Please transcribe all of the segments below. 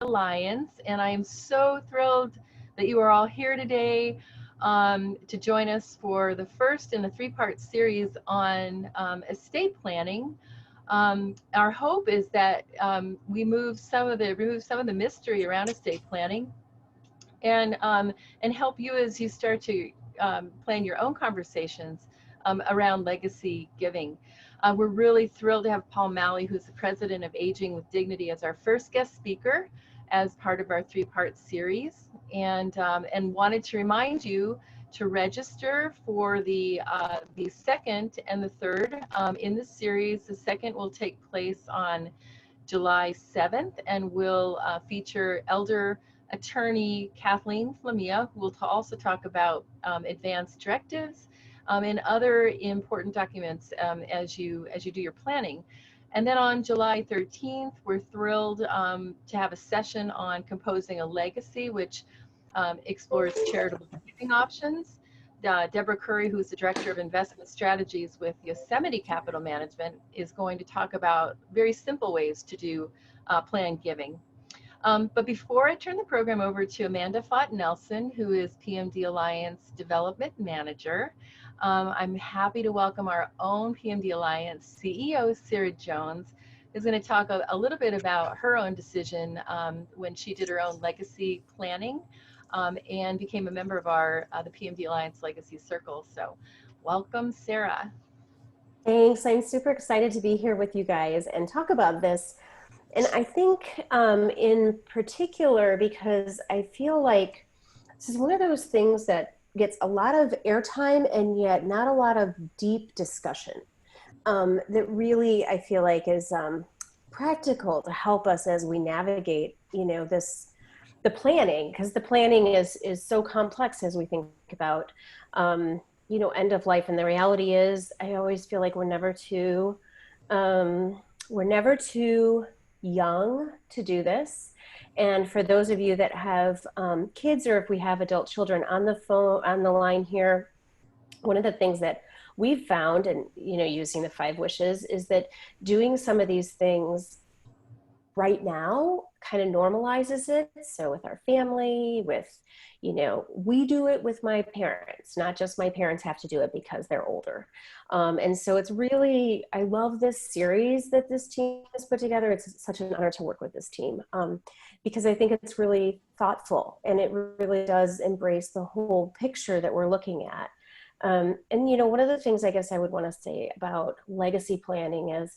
Alliance, and I am so thrilled that you are all here today to join us for the first in a three-part series on estate planning. Our hope is that we remove some of the mystery around estate planning, and help you as you start to plan your own conversations around legacy giving. We're really thrilled to have Paul Malley, who's the president of Aging with Dignity, as our first guest speaker as part of our three-part series, and wanted to remind you to register for the second and the third in this series. The second will take place on July 7th and will feature elder attorney Kathleen Flamia, who will also talk about advanced directives and other important documents as you do your planning. And then on July 13th, we're thrilled to have a session on composing a legacy, which explores charitable giving options. Deborah Curry, who's the Director of Investment Strategies with Yosemite Capital Management, is going to talk about very simple ways to do planned giving. But before I turn the program over to Amanda Fott-Nelson, who is PMD Alliance Development Manager, I'm happy to welcome our own PMD Alliance CEO, Sarah Jones, who's going to talk a little bit about her own decision when she did her own legacy planning and became a member of the PMD Alliance Legacy Circle. So welcome, Sarah. Thanks. I'm super excited to be here with you guys and talk about this. And I think in particular, because I feel like this is one of those things that gets a lot of airtime and yet not a lot of deep discussion that really I feel like is practical to help us as we navigate, the planning, because the planning is so complex as we think about, end of life. And the reality is, I always feel like we're never too young to do this. And for those of you that have kids, or if we have adult children on the line here, one of the things that we've found, and using the 5 wishes, is that doing some of these things right now kind of normalizes it. So with our family, we do it with my parents, not just my parents have to do it because they're older. And so it's really, I love this series that this team has put together. It's such an honor to work with this team because I think it's really thoughtful and it really does embrace the whole picture that we're looking at. And one of the things I guess I would want to say about legacy planning is,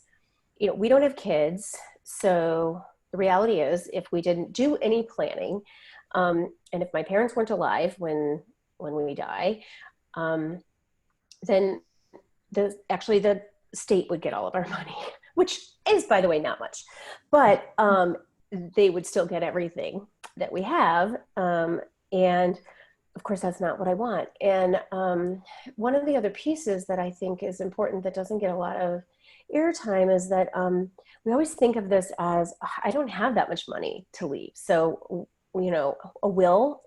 we don't have kids. So the reality is, if we didn't do any planning, and if my parents weren't alive when we die, then the state would get all of our money, which is, by the way, not much, but they would still get everything that we have. And of course, that's not what I want. And one of the other pieces that I think is important that doesn't get a lot of airtime is that we always think of this as, I don't have that much money to leave. So, a will,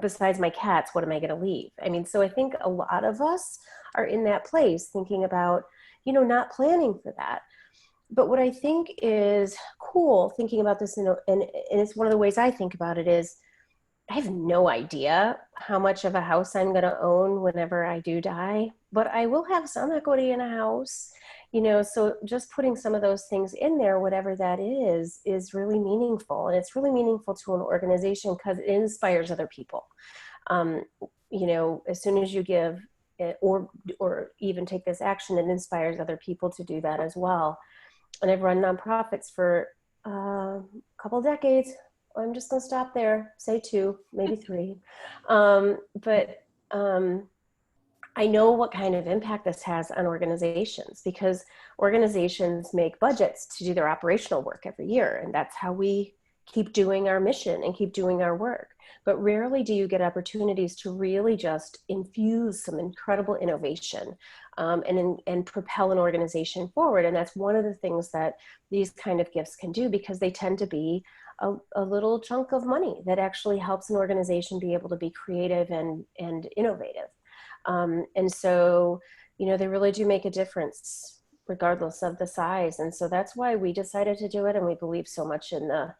besides my cats, what am I going to leave? I mean, so I think a lot of us are in that place thinking about, not planning for that. But what I think is cool thinking about this, and it's one of the ways I think about it is, I have no idea how much of a house I'm going to own whenever I do die, but I will have some equity in a house, so just putting some of those things in there, whatever that is really meaningful. And it's really meaningful to an organization because it inspires other people. As soon as you give it, or even take this action, it inspires other people to do that as well. And I've run nonprofits for a couple of decades. I'm just going to stop there, say 2, maybe 3. But I know what kind of impact this has on organizations, because organizations make budgets to do their operational work every year. And that's how we keep doing our mission and keep doing our work. But rarely do you get opportunities to really just infuse some incredible innovation and propel an organization forward. And that's one of the things that these kind of gifts can do, because they tend to be a little chunk of money that actually helps an organization be able to be creative and innovative. And so, they really do make a difference regardless of the size. And so that's why we decided to do it. And we believe so much in the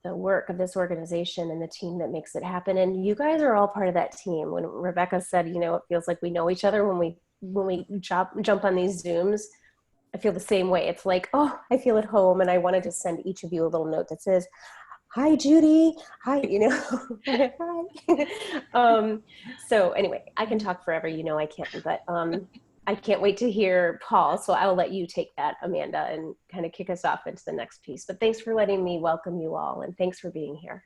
the work of this organization and the team that makes it happen. And you guys are all part of that team. When Rebecca said, you know, it feels like we know each other when we jump on these Zooms, I feel the same way. It's like, oh, I feel at home. And I want to just send each of you a little note that says, hi, Judy. Hi, you know, hi. So anyway, I can talk forever, you know, I can, but I can't wait to hear Paul. So I'll let you take that, Amanda, and kind of kick us off into the next piece. But thanks for letting me welcome you all, and thanks for being here.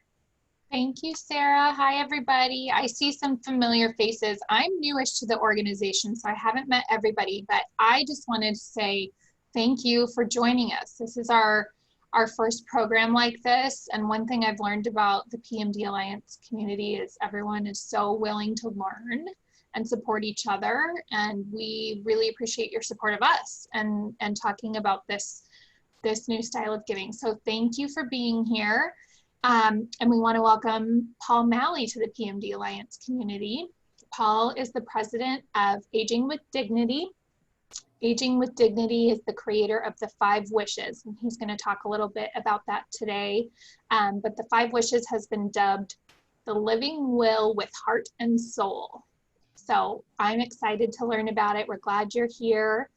Thank you, Sarah. Hi, everybody. I see some familiar faces. I'm newish to the organization, so I haven't met everybody, but I just wanted to say thank you for joining us. This is our first program like this, and one thing I've learned about the PMD Alliance community is everyone is so willing to learn and support each other, and we really appreciate your support of us and talking about this new style of giving. So thank you for being here. And we want to welcome Paul Malley to the PMD Alliance community. Paul is the president of Aging with Dignity. Aging with Dignity is the creator of the 5 Wishes, and he's going to talk a little bit about that today. But the 5 Wishes has been dubbed the living will with heart and soul. So I'm excited to learn about it. We're glad you're here.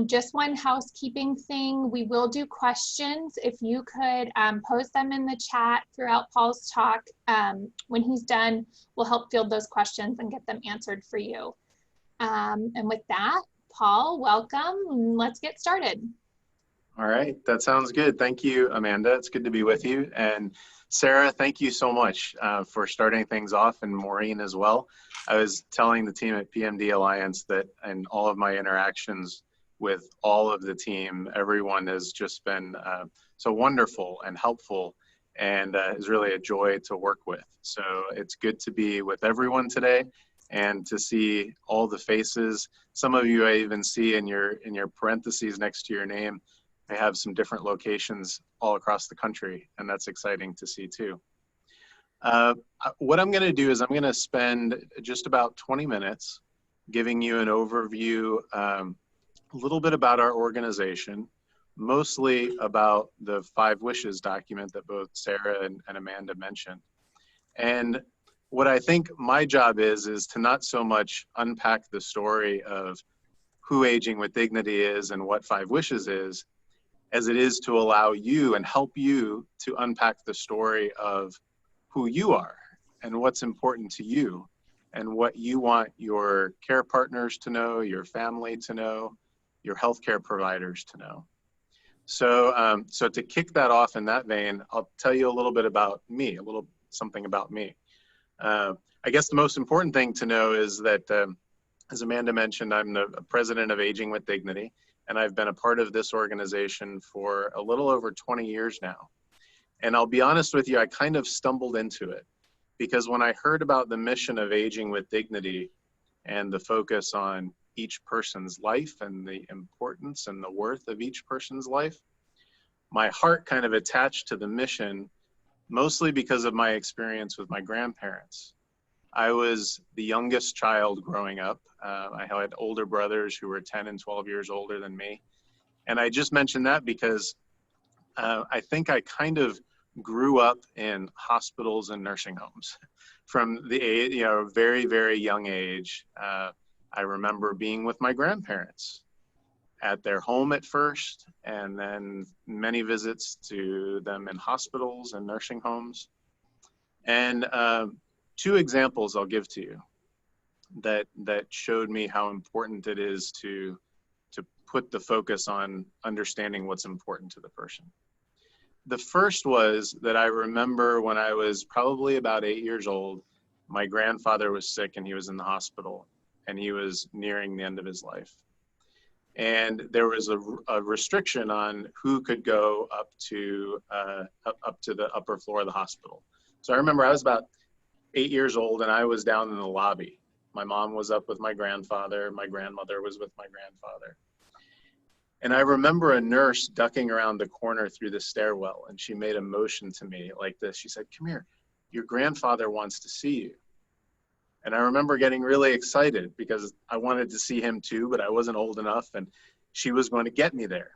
Just one housekeeping thing, we will do questions. If you could post them in the chat throughout Paul's talk, when he's done, we'll help field those questions and get them answered for you. And with that, Paul, welcome. Let's get started. All right, that sounds good. Thank you, Amanda. It's good to be with you. And Sarah, thank you so much for starting things off, and Maureen as well. I was telling the team at PMD Alliance that in all of my interactions with all of the team, everyone has just been so wonderful and helpful, and is really a joy to work with. So it's good to be with everyone today and to see all the faces. Some of you I even see in your parentheses next to your name. I have some different locations all across the country, and that's exciting to see too. What I'm going to do is I'm going to spend just about 20 minutes giving you an overview, a little bit about our organization, mostly about the 5 Wishes document that both Sarah and Amanda mentioned. And what I think my job is to not so much unpack the story of who Aging with Dignity is and what 5 Wishes is, as it is to allow you and help you to unpack the story of who you are and what's important to you and what you want your care partners to know, your family to know, your healthcare providers to know. So, so to kick that off in that vein, I'll tell you a little bit about me, something about me. I guess the most important thing to know is that, as Amanda mentioned, I'm the president of Aging with Dignity, and I've been a part of this organization for a little over 20 years now. And I'll be honest with you, I kind of stumbled into it because when I heard about the mission of Aging with Dignity and the focus on each person's life and the importance and the worth of each person's life, my heart kind of attached to the mission, mostly because of my experience with my grandparents. I was the youngest child growing up. I had older brothers who were 10 and 12 years older than me. And I just mentioned that because I think I kind of grew up in hospitals and nursing homes from the age, very, very young age. I remember being with my grandparents at their home at first, and then many visits to them in hospitals and nursing homes. And 2 examples I'll give to you that showed me how important it is to put the focus on understanding what's important to the person. The first was that I remember when I was probably about 8 years old, my grandfather was sick and he was in the hospital and he was nearing the end of his life. And there was a restriction on who could go up to the upper floor of the hospital. So I remember I was about 8 years old and I was down in the lobby. My mom was up with my grandfather. My grandmother was with my grandfather. And I remember a nurse ducking around the corner through the stairwell, and she made a motion to me like this. She said, "Come here, your grandfather wants to see you." And I remember getting really excited because I wanted to see him too, but I wasn't old enough, and she was going to get me there.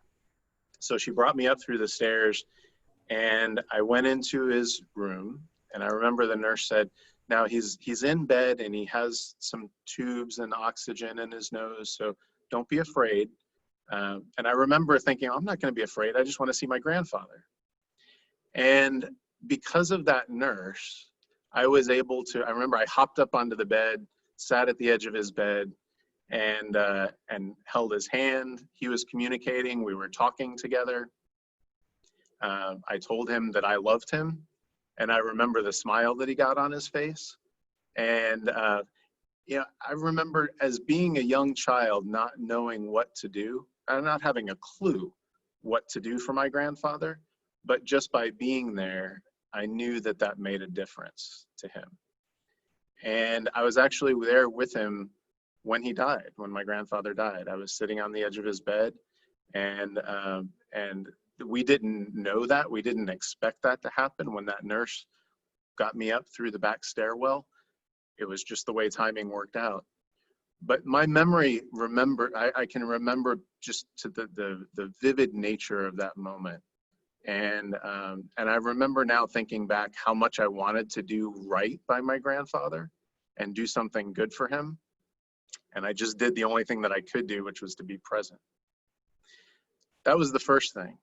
So she brought me up through the stairs, And I went into his room, and I remember the nurse said, now he's in bed and he has some tubes and oxygen in his nose, so don't be afraid. And I remember thinking, I'm not going to be afraid. I just want to see my grandfather. And because of that nurse, I was able to, I remember I hopped up onto the bed, sat at the edge of his bed, and held his hand. He was communicating. We were talking together. I told him that I loved him, and I remember the smile that he got on his face. And yeah, I remember as being a young child, not knowing what to do, not having a clue what to do for my grandfather, but just by being there, I knew that that made a difference to him. And I was actually there with him when he died, when my grandfather died. I was sitting on the edge of his bed, and we didn't know that. We didn't expect that to happen. When that nurse got me up through the back stairwell, it was just the way timing worked out. But my memory, I can remember just to the vivid nature of that moment. And I remember now thinking back how much I wanted to do right by my grandfather and do something good for him. And I just did the only thing that I could do, which was to be present. That was the first thing.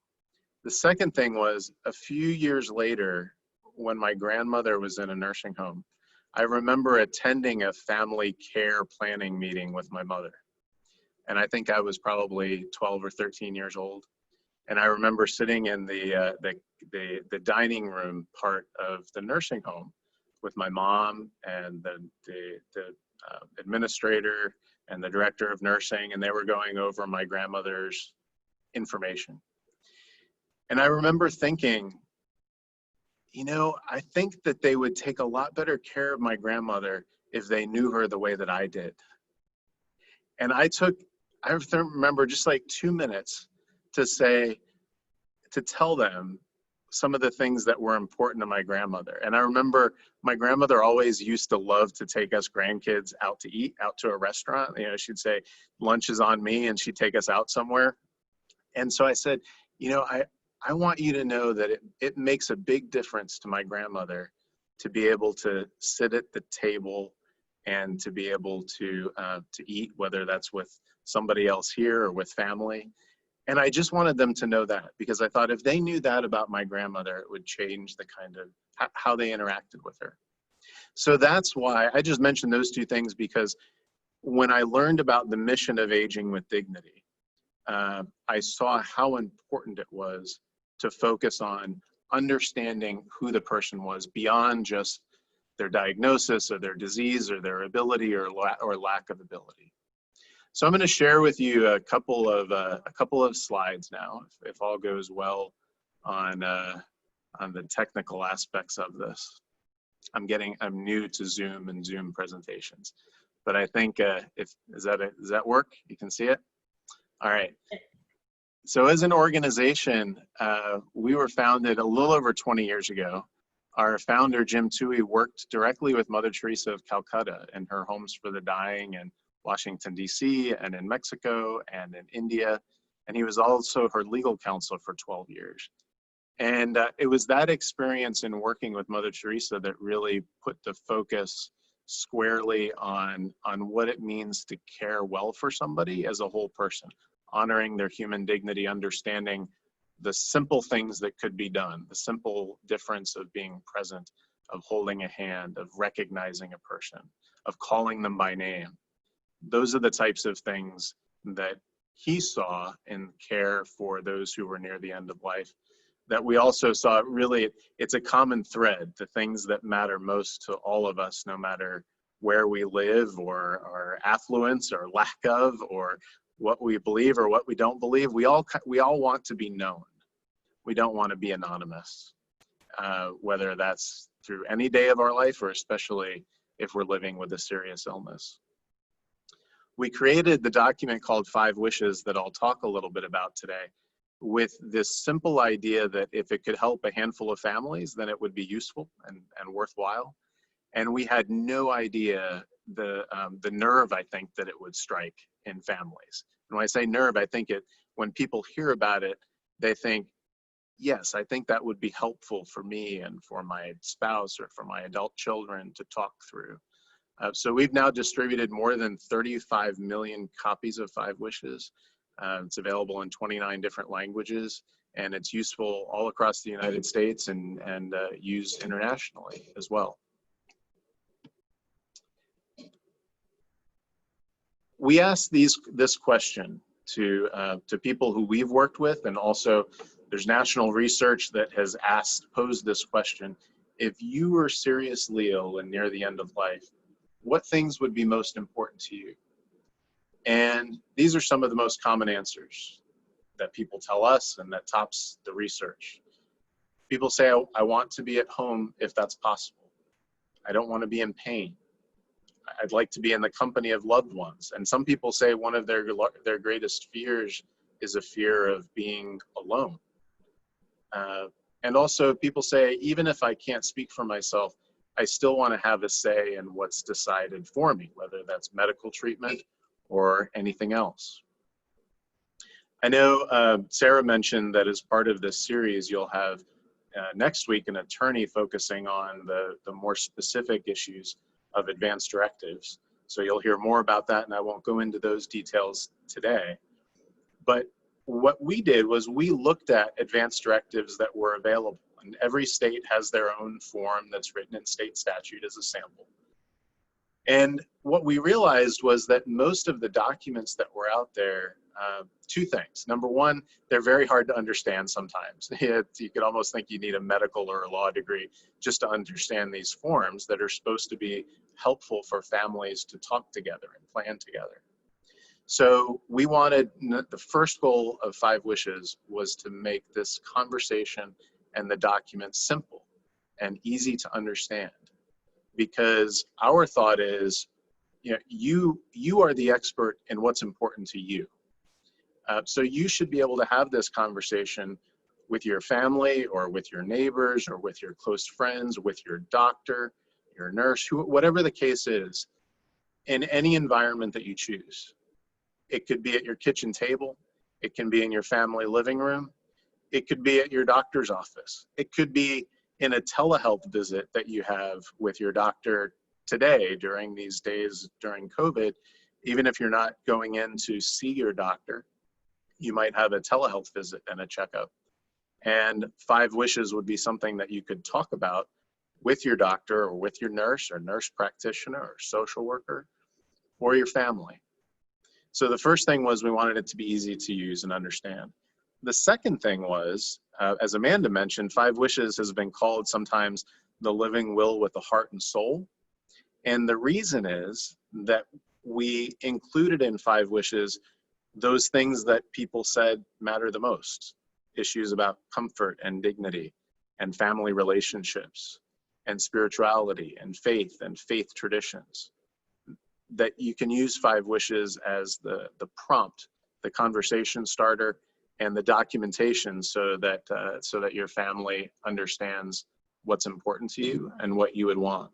The second thing was a few years later, when my grandmother was in a nursing home, I remember attending a family care planning meeting with my mother. And I think I was probably 12 or 13 years old. And I remember sitting in the dining room part of the nursing home with my mom and the administrator and the director of nursing, and they were going over my grandmother's information. And I remember thinking, you know, I think that they would take a lot better care of my grandmother if they knew her the way that I did. And I remember just like 2 minutes to tell them some of the things that were important to my grandmother. And I remember my grandmother always used to love to take us grandkids out to eat, out to a restaurant. You know, she'd say, lunch is on me, and she'd take us out somewhere. And so I said, you know, I want you to know that it makes a big difference to my grandmother to be able to sit at the table and to be able to eat, whether that's with somebody else here or with family. And I just wanted them to know that, because I thought if they knew that about my grandmother, it would change the kind of how they interacted with her. So that's why I just mentioned those two things, because when I learned about the mission of Aging with Dignity, I saw how important it was to focus on understanding who the person was of just their diagnosis or their disease or their ability or lack of ability. So I'm going to share with you a couple of slides now, if all goes well on the technical aspects of this. I'm new to Zoom and Zoom presentations, but I think does that work? You can see it? All right. So as an organization, we were founded a little over 20 years ago. Our founder, Jim Toohey, worked directly with Mother Teresa of Calcutta in her homes for the dying in Washington, D.C., and in Mexico and in India. And he was also her legal counsel for 12 years. And it was that experience in working with Mother Teresa that really put the focus squarely on what it means to care well for somebody as a whole person, honoring their human dignity, understanding the simple things that could be done, the simple difference of being present, of holding a hand, of recognizing a person, of calling them by name. Those are the types of things that he saw in care for those who were near the end of life, that we also saw. Really, it's a common thread, the things that matter most to all of us, no matter where we live or our affluence or lack of, or what we believe or what we don't believe. We all want to be known. We don't want to be anonymous, whether that's through any day of our life or especially if we're living with a serious illness. We created the document called 5 Wishes that I'll talk a little bit about today, with this simple idea that if it could help a handful of families, then it would be useful and worthwhile. And we had no idea the nerve, I think, that it would strike in families. And when I say nerve, I think when people hear about it, they think, yes, I think that would be helpful for me and for my spouse or for my adult children to talk through. So we've now distributed more than 35 million copies of Five Wishes. It's available in 29 different languages, and it's useful all across the United States and used internationally as well. We asked this question to people who we've worked with, and also there's national research that has posed this question. If you were seriously ill and near the end of life, what things would be most important to you? And these are some of the most common answers that people tell us and that tops the research. People say, I want to be at home if that's possible. I don't want to be in pain. I'd like to be in the company of loved ones. And some people say one of their greatest fears is a fear of being alone. And also people say, even if I can't speak for myself, I still want to have a say in what's decided for me, whether that's medical treatment or anything else. I know Sarah mentioned that as part of this series, you'll have next week an attorney focusing on the more specific issues of advanced directives. So you'll hear more about that, and I won't go into those details today. But what we did was we looked at advanced directives that were available, and every state has their own form that's written in state statute as a sample. And what we realized was that most of the documents that were out there, two things. Number one, they're very hard to understand sometimes. You could almost think you need a medical or a law degree just to understand these forms that are supposed to be helpful for families to talk together and plan together. So we wanted, the first goal of Five Wishes was to make this conversation and the documents simple and easy to understand. Because our thought is, you are the expert in what's important to you. So you should be able to have this conversation with your family or with your neighbors or with your close friends, with your doctor, your nurse, whatever the case is, in any environment that you choose. It could be at your kitchen table. It can be in your family living room. It could be at your doctor's office. It could be in a telehealth visit that you have with your doctor today during these days during COVID. Even if you're not going in to see your doctor, you might have a telehealth visit and a checkup. And Five Wishes would be something that you could talk about with your doctor or with your nurse or nurse practitioner or social worker or your family. So the first thing was we wanted it to be easy to use and understand. The second thing was, as Amanda mentioned, Five Wishes has been called sometimes the living will with the heart and soul. And the reason is that we included in Five Wishes those things that people said matter the most. Issues about comfort and dignity and family relationships and spirituality and faith traditions. That you can use Five Wishes as the prompt, the conversation starter, and the documentation so that your family understands what's important to you and what you would want.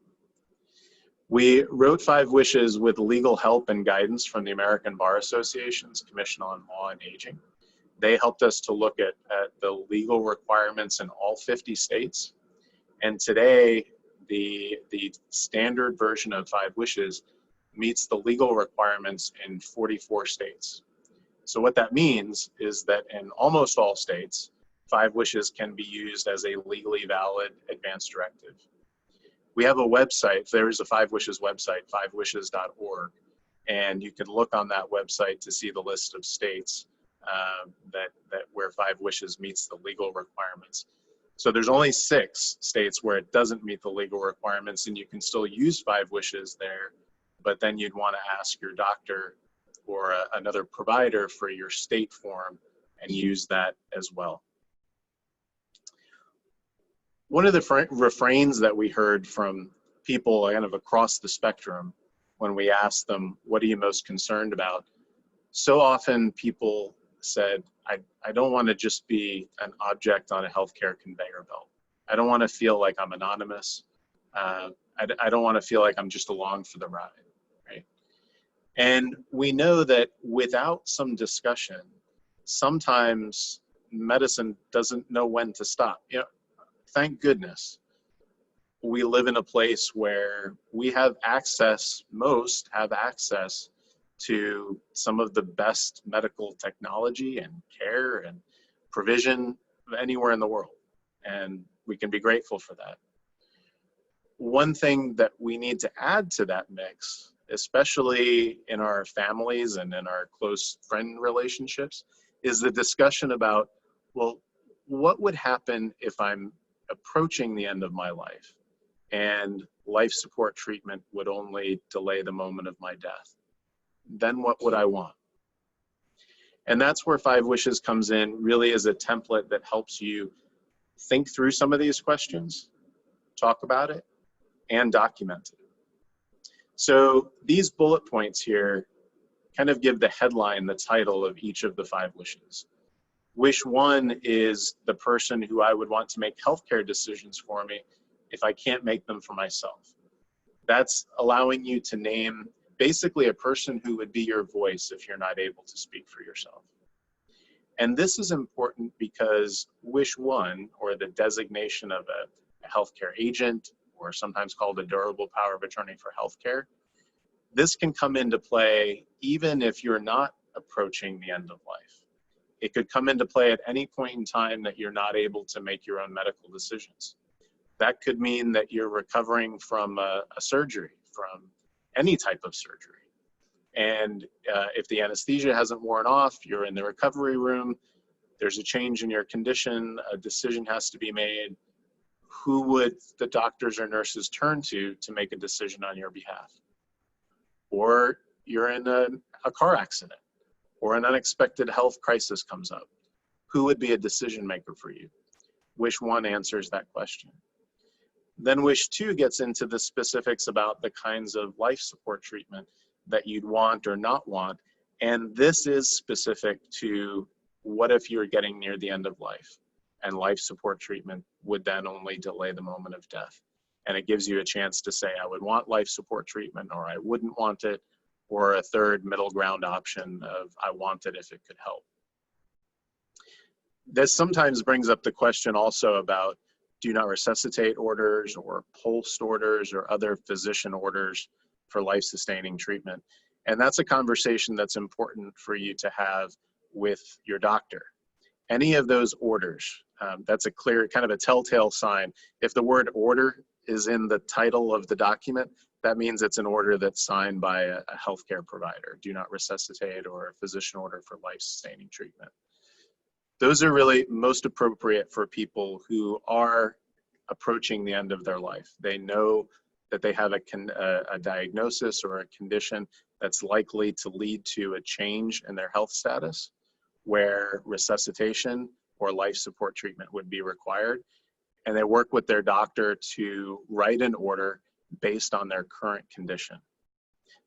We wrote Five Wishes with legal help and guidance from the American Bar Association's Commission on Law and Aging. They helped us to look at the legal requirements in all 50 states. And today, the standard version of Five Wishes meets the legal requirements in 44 states. So what that means is that in almost all states, Five Wishes can be used as a legally valid advanced directive. We have a website. There is a Five Wishes website, fivewishes.org, and you can look on that website to see the list of states that where Five Wishes meets the legal requirements. So there's only 6 states where it doesn't meet the legal requirements, and you can still use Five Wishes there, but then you'd want to ask your doctor or another provider for your state form and use that as well. One of the refrains that we heard from people kind of across the spectrum when we asked them, what are you most concerned about? So often people said, I don't want to just be an object on a healthcare conveyor belt. I don't want to feel like I'm anonymous. I don't want to feel like I'm just along for the ride, right? And we know that without some discussion, sometimes medicine doesn't know when to stop. You know, thank goodness we live in a place where we have access, most have access to some of the best medical technology and care and provision anywhere in the world. And we can be grateful for that. One thing that we need to add to that mix, especially in our families and in our close friend relationships, is the discussion about, well, what would happen if I'm approaching the end of my life and life support treatment would only delay the moment of my death? Then what would I want? And that's where 5 Wishes comes in, really as a template that helps you think through some of these questions, talk about it, and document it. So these bullet points here kind of give the headline, the title of each of the 5 wishes. Wish 1 is the person who I would want to make healthcare decisions for me if I can't make them for myself. That's allowing you to name basically a person who would be your voice if you're not able to speak for yourself. And this is important because Wish 1, or the designation of a healthcare agent, or sometimes called a durable power of attorney for healthcare, this can come into play even if you're not approaching the end of life. It could come into play at any point in time that you're not able to make your own medical decisions. That could mean that you're recovering from a surgery, from any type of surgery. And if the anesthesia hasn't worn off, you're in the recovery room, there's a change in your condition, a decision has to be made. Who would the doctors or nurses turn to make a decision on your behalf? Or you're in a car accident, or an unexpected health crisis comes up. Who would be a decision maker for you? Wish 1 answers that question. Then Wish 2 gets into the specifics about the kinds of life support treatment that you'd want or not want. And this is specific to what if you're getting near the end of life and life support treatment would then only delay the moment of death. And it gives you a chance to say, I would want life support treatment, or I wouldn't want it, or a third middle ground option of I want it if it could help. This sometimes brings up the question also about do not resuscitate orders or post orders or other physician orders for life-sustaining treatment. And that's a conversation that's important for you to have with your doctor. Any of those orders, that's a clear, kind of a telltale sign. If the word order is in the title of the document, that means it's an order that's signed by a healthcare provider. Do not resuscitate, or a physician order for life-sustaining treatment. Those are really most appropriate for people who are approaching the end of their life. They know that they have a diagnosis or a condition that's likely to lead to a change in their health status, where resuscitation or life support treatment would be required. And they work with their doctor to write an order based on their current condition.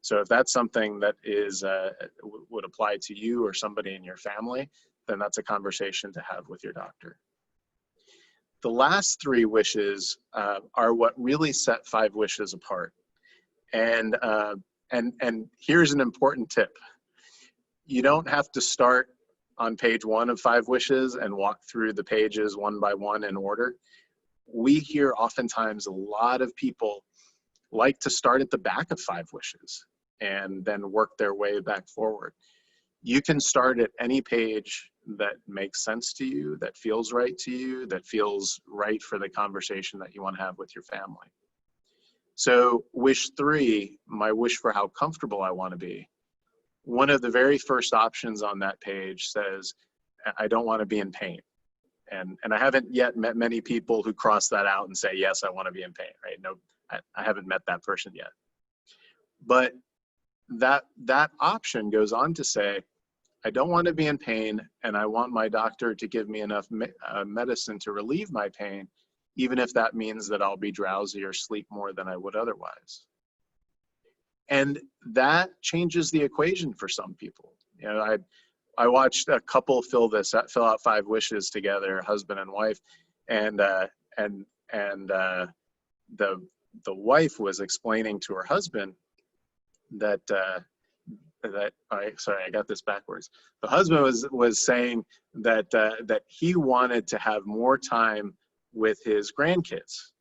So if that's something that is would apply to you or somebody in your family, then that's a conversation to have with your doctor. The last 3 wishes are what really set 5 wishes apart. And here's an important tip. You don't have to start on page 1 of 5 wishes and walk through the pages one by one in order. We hear oftentimes a lot of people like to start at the back of 5 wishes and then work their way back forward. You can start at any page that makes sense to you, that feels right to you, that feels right for the conversation that you want to have with your family. So wish 3, my wish for how comfortable I want to be. One of the very first options on that page says, I don't want to be in pain. And I haven't yet met many people who cross that out and say, yes, I want to be in pain, right? No, I haven't met that person yet. But that option goes on to say, I don't want to be in pain, and I want my doctor to give me enough medicine to relieve my pain, even if that means that I'll be drowsy or sleep more than I would otherwise. And that changes the equation for some people. You know, I watched a couple fill out 5 wishes together, husband and wife, and the wife was explaining to her husband that sorry, I got this backwards. The husband was saying that that he wanted to have more time with his grandkids.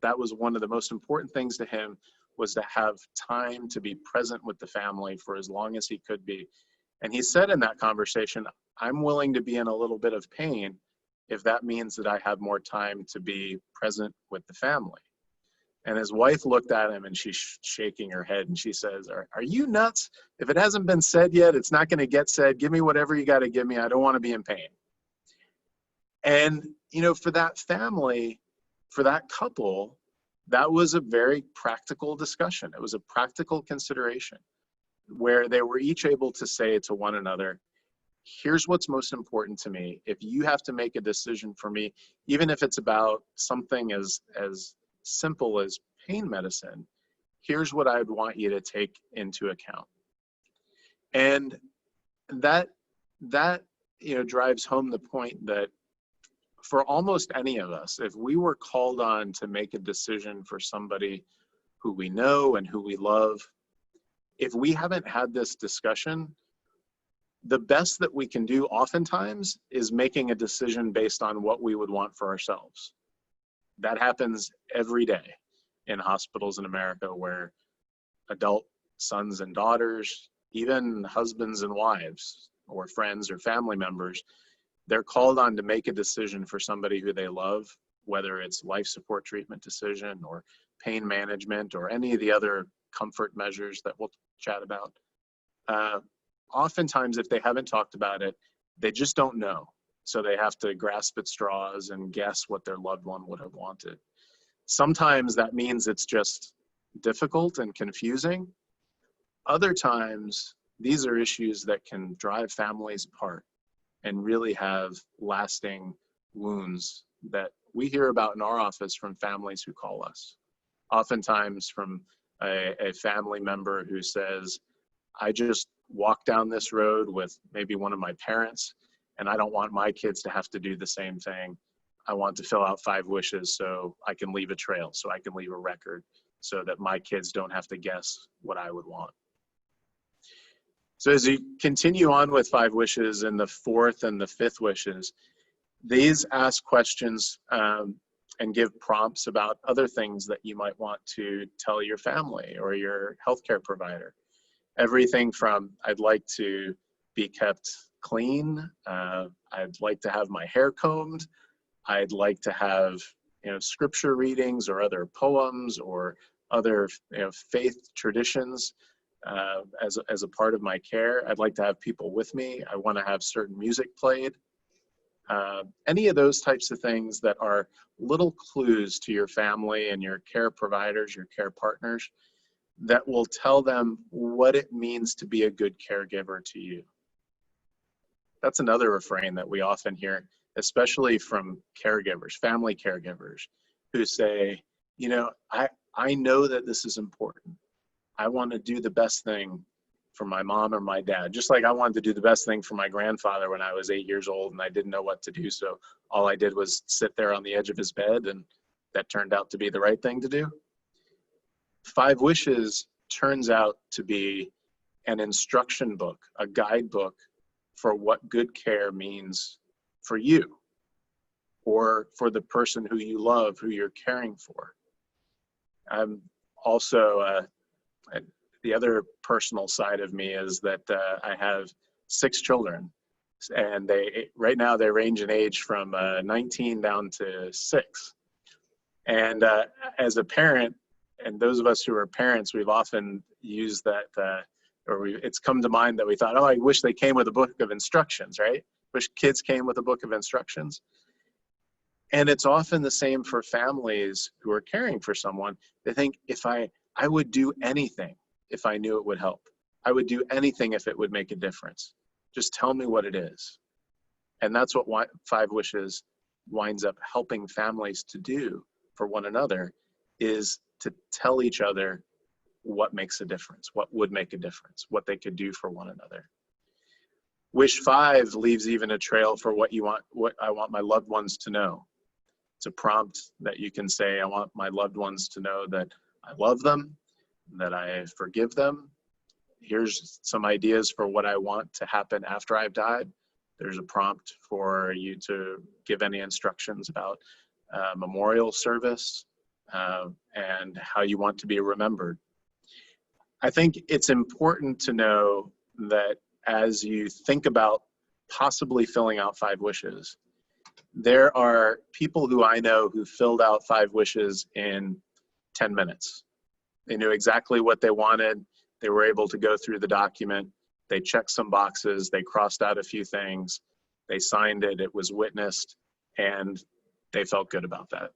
That was one of the most important things to him, was to have time to be present with the family for as long as he could be. And he said in that conversation, I'm willing to be in a little bit of pain if that means that I have more time to be present with the family. And his wife looked at him and she's shaking her head and she says, are you nuts? If it hasn't been said yet, it's not going to get said. Give me whatever you got to give me. I don't want to be in pain. And, you know, for that family, for that couple, that was a very practical discussion. It was a practical consideration where they were each able to say to one another, here's what's most important to me. If you have to make a decision for me, even if it's about something as simple as pain medicine, here's what I'd want you to take into account. And that you know, drives home the point that for almost any of us, if we were called on to make a decision for somebody who we know and who we love, if we haven't had this discussion, the best that we can do oftentimes is making a decision based on what we would want for ourselves. That happens every day in hospitals in America, where adult sons and daughters, even husbands and wives, or friends or family members, they're called on to make a decision for somebody who they love, whether it's life support treatment decision or pain management or any of the other comfort measures that we'll chat about. Oftentimes, if they haven't talked about it, they just don't know. So they have to grasp at straws and guess what their loved one would have wanted. Sometimes that means it's just difficult and confusing. Other times, these are issues that can drive families apart and really have lasting wounds that we hear about in our office from families who call us. Oftentimes from a family member who says, I just walked down this road with maybe one of my parents, and I don't want my kids to have to do the same thing. I want to fill out 5 wishes so I can leave a trail, so I can leave a record, so that my kids don't have to guess what I would want. So as you continue on with 5 wishes and the 4th and the 5th wishes, these ask questions and give prompts about other things that you might want to tell your family or your healthcare provider. Everything from, I'd like to be kept clean, I'd like to have my hair combed, I'd like to have, you know, scripture readings or other poems or other, you know, faith traditions as a part of my care. I'd like to have people with me. I want to have certain music played. Any of those types of things that are little clues to your family and your care providers, your care partners, that will tell them what it means to be a good caregiver to you. That's another refrain that we often hear, especially from caregivers, family caregivers, who say, you know, I know that this is important. I want to do the best thing for my mom or my dad, just like I wanted to do the best thing for my grandfather when I was 8 years old and I didn't know what to do. So all I did was sit there on the edge of his bed, and that turned out to be the right thing to do. 5 Wishes turns out to be an instruction book, a guidebook for what good care means for you or for the person who you love, who you're caring for. I'm also, the other personal side of me is that I have 6 children, and right now they range in age from 19 down to 6. And as a parent, and those of us who are parents, we've often used that, it's come to mind that we thought, oh, I wish they came with a book of instructions, right? Wish kids came with a book of instructions. And it's often the same for families who are caring for someone. They think, if I would do anything if I knew it would help. I would do anything if it would make a difference. Just tell me what it is. And that's what 5 Wishes winds up helping families to do for one another, is to tell each other what makes a difference, what would make a difference, what they could do for one another. Wish 5 leaves even a trail for what I want my loved ones to know. It's a prompt that you can say, I want my loved ones to know that I love them, that I forgive them, here's some ideas for what I want to happen after I've died. There's a prompt for you to give any instructions about memorial service and how you want to be remembered. I think it's important to know that as you think about possibly filling out 5 wishes, there are people who I know who filled out 5 wishes in 10 minutes. They knew exactly what they wanted. They were able to go through the document. They checked some boxes. They crossed out a few things. They signed it. It was witnessed, and they felt good about that.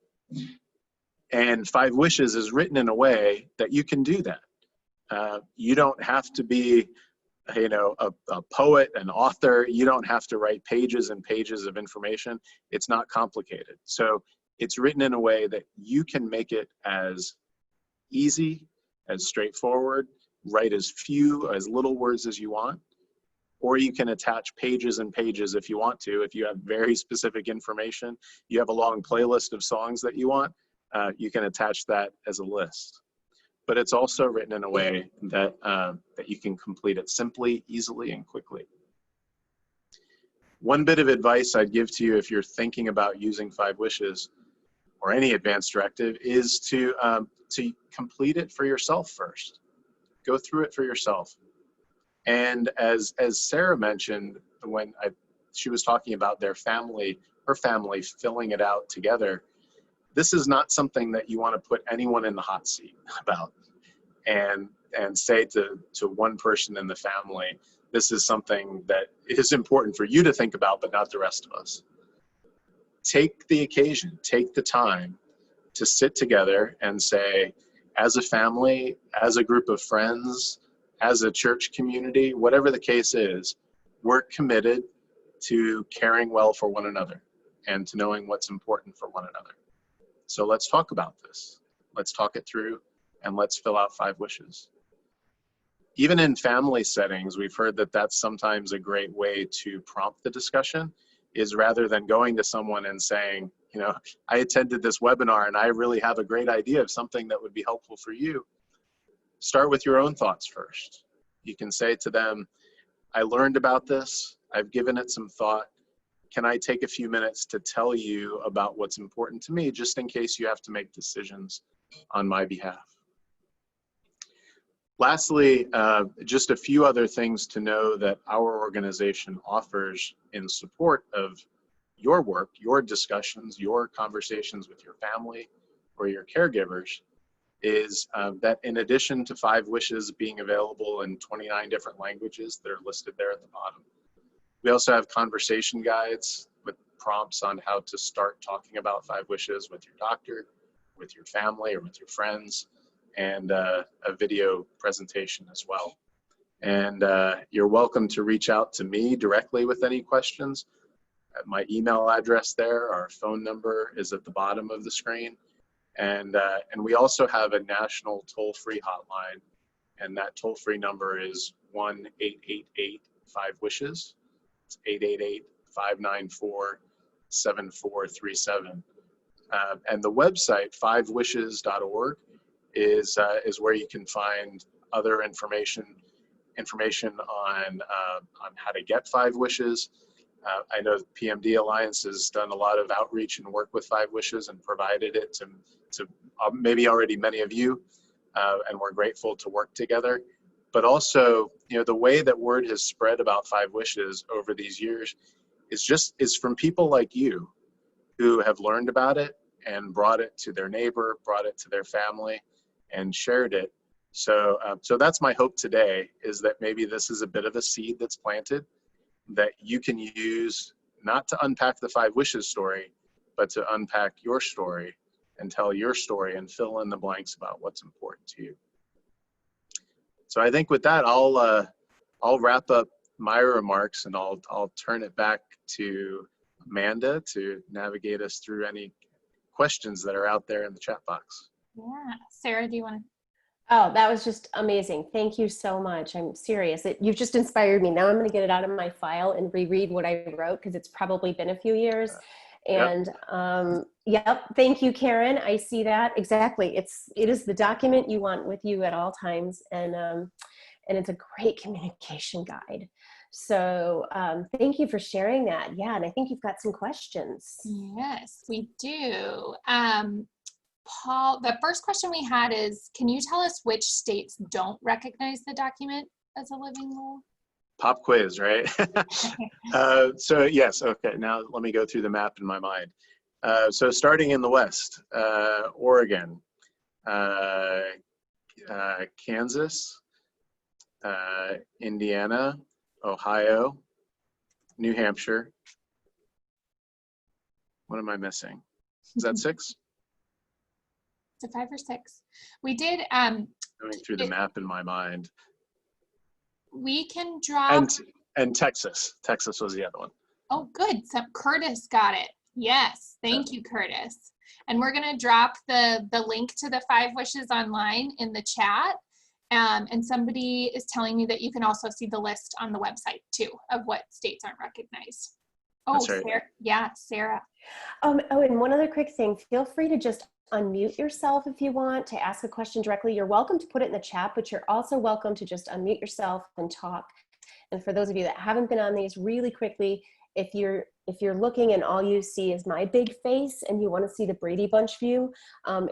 And 5 wishes is written in a way that you can do that. You don't have to be, you know, a poet, an author. You don't have to write pages and pages of information. It's not complicated. So it's written in a way that you can make it as easy, as straightforward, write as few, as little words as you want, or you can attach pages and pages if you want to. If you have very specific information, you have a long playlist of songs that you want, you can attach that as a list. But it's also written in a way that, that you can complete it simply, easily, and quickly. One bit of advice I'd give to you if you're thinking about using 5 wishes or any advanced directive is to complete it for yourself first. Go through it for yourself. And as Sarah mentioned, when she was talking about their family, her family filling it out together, this is not something that you want to put anyone in the hot seat about and say to one person in the family, this is something that is important for you to think about, but not the rest of us. Take the occasion, take the time to sit together and say, as a family, as a group of friends, as a church community, whatever the case is, we're committed to caring well for one another and to knowing what's important for one another. So let's talk about this. Let's talk it through and let's fill out 5 wishes. Even in family settings, we've heard that that's sometimes a great way to prompt the discussion, is rather than going to someone and saying, you know, I attended this webinar and I really have a great idea of something that would be helpful for you. Start with your own thoughts first. You can say to them, I learned about this. I've given it some thought. Can I take a few minutes to tell you about what's important to me, just in case you have to make decisions on my behalf? Lastly, just a few other things to know that our organization offers in support of your work, your discussions, your conversations with your family or your caregivers, is that in addition to 5 wishes being available in 29 different languages that are listed there at the bottom, we also have conversation guides with prompts on how to start talking about 5 wishes with your doctor, with your family, or with your friends, and a video presentation as well. And you're welcome to reach out to me directly with any questions. My email address there, our phone number is at the bottom of the screen. And we also have a national toll-free hotline, and that toll-free number is 1-888-5-WISHES. It's 888-594-7437. And the website, 5wishes.org, is where you can find other information on how to get 5 wishes. I know the PMD Alliance has done a lot of outreach and work with 5 wishes and provided it to maybe already many of you, and we're grateful to work together. But also, you know, the way that word has spread about 5 wishes over these years is from people like you who have learned about it and brought it to their neighbor, brought it to their family, and shared it. So that's my hope today, is that maybe this is a bit of a seed that's planted that you can use, not to unpack the 5 wishes story, but to unpack your story and tell your story and fill in the blanks about what's important to you. So I think with that, I'll wrap up my remarks, and I'll turn it back to Amanda to navigate us through any questions that are out there in the chat box. Yeah, Sarah, do you want to? Oh, that was just amazing. Thank you so much. I'm serious. You've just inspired me. Now I'm going to get it out of my file and reread what I wrote, because it's probably been a few years. And yep, thank you, Karen. I see that exactly. It is the document you want with you at all times, and and it's a great communication guide. So thank you for sharing that. Yeah, and I think you've got some questions. Yes, we do. Paul, the first question we had is, can you tell us which states don't recognize the document as a living will? Pop quiz, right? So yes, okay, now let me go through the map in my mind. So starting in the West, Oregon, Kansas, Indiana, Ohio, New Hampshire. What am I missing? Is that 6? It's a 5 or 6. We did Going through the map in my mind. We can drop and Texas. Texas was the other one. Oh, good. So Curtis got it. Yes. Thank you, Curtis. And we're going to drop the link to the 5 wishes online in the chat. And somebody is telling me that you can also see the list on the website too of what states aren't recognized. Oh, That's right. Sarah. Yeah, Sarah. Oh, and one other quick thing. Feel free to just unmute yourself if you want to ask a question directly. You're welcome to put it in the chat, but you're also welcome to just unmute yourself and talk. And for those of you that haven't been on these, really quickly, if you're looking and all you see is my big face and you want to see the Brady Bunch view,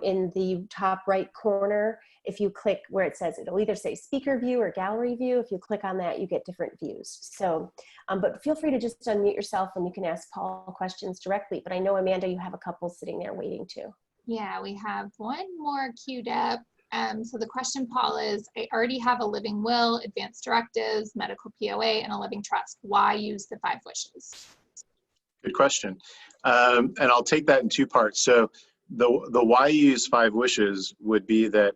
in the top right corner, if you click where it says, it'll either say speaker view or gallery view. If you click on that, you get different views. So, but feel free to just unmute yourself and you can ask Paul questions directly. But I know, Amanda, you have a couple sitting there waiting too. Yeah, we have one more queued up. So the question, Paul, is, I already have a living will, advanced directives, medical POA, and a living trust. Why use the 5 wishes? Good question. And I'll take that in 2 parts. So the why you use 5 wishes would be that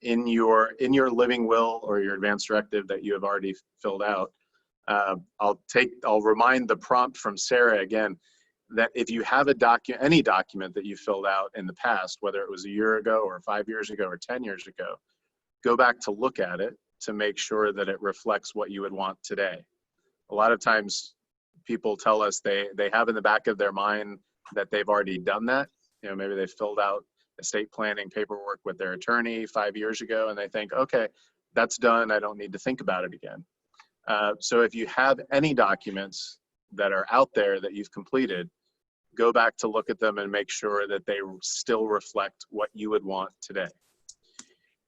in your living will or your advanced directive that you have already filled out, I'll remind the prompt from Sarah again, that if you have any document that you filled out in the past, whether it was a year ago or 5 years ago or 10 years ago, go back to look at it to make sure that it reflects what you would want today. A lot of times people tell us they have in the back of their mind that they've already done that. You know, maybe they filled out estate planning paperwork with their attorney 5 years ago and they think, okay, that's done, I don't need to think about it again. So if you have any documents that are out there that you've completed, go back to look at them and make sure that they still reflect what you would want today.